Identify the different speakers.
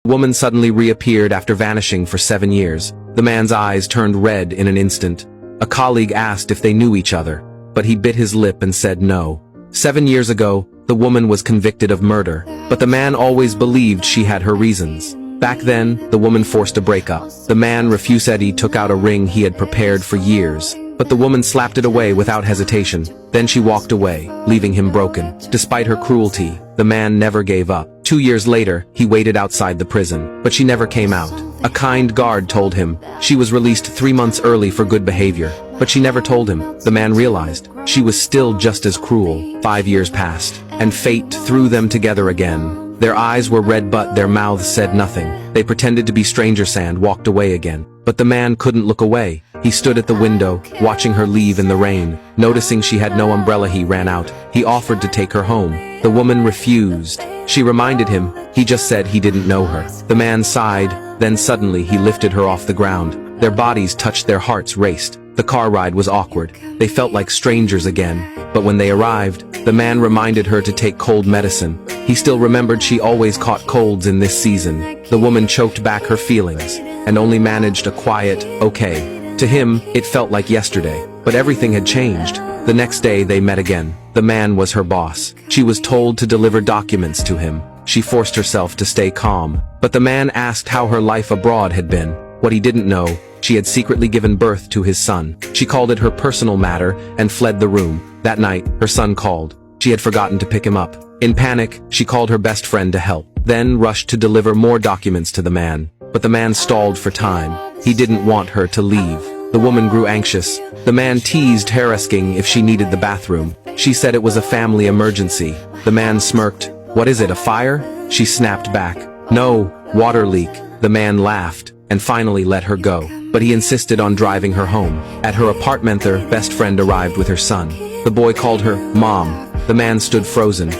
Speaker 1: The woman suddenly reappeared after vanishing for 7 years. The man's eyes turned red in an instant. A colleague asked if they knew each other, but he bit his lip and said no. 7 years ago, the woman was convicted of murder, but the man always believed she had her reasons. Back then, the woman forced a breakup. The man refused. He took out a ring he had prepared for years, but the woman slapped it away without hesitation. Then she walked away, leaving him broken. Despite her cruelty, the man never gave up. 2 years later, he waited outside the prison, but she never came out. A kind guard told him she was released 3 months early for good behavior, but she never told him. The man realized she was still just as cruel. 5 years passed, and fate threw them together again. Their eyes were red but their mouths said nothing. They pretended to be strangers and walked away again. But the man couldn't look away. He stood at the window, watching her leave in the rain. Noticing she had no umbrella, he ran out. He offered to take her home. The woman refused. She reminded him he just said he didn't know her. The man sighed, then suddenly he lifted her off the ground. Their bodies touched, their hearts raced. The car ride was awkward. They felt like strangers again. But when they arrived, the man reminded her to take cold medicine. He still remembered she always caught colds in this season. The woman choked back her feelings, and only managed a quiet, okay. To him, it felt like yesterday, but everything had changed. The next day they met again. The man was her boss. She was told to deliver documents to him. She forced herself to stay calm. But the man asked how her life abroad had been. What he didn't know, she had secretly given birth to his son. She called it her personal matter and fled the room. That night, her son called. She had forgotten to pick him up. In panic, she called her best friend to help, then rushed to deliver more documents to the man. But the man stalled for time. He didn't want her to leave. The woman grew anxious. The man teased her, asking if she needed the bathroom. She said it was a family emergency. The man smirked. "What is it, a fire?" She snapped back. "No, water leak." The man laughed and finally let her go. But he insisted on driving her home. At her apartment, their best friend arrived with her son. The boy called her Mom. The man stood frozen.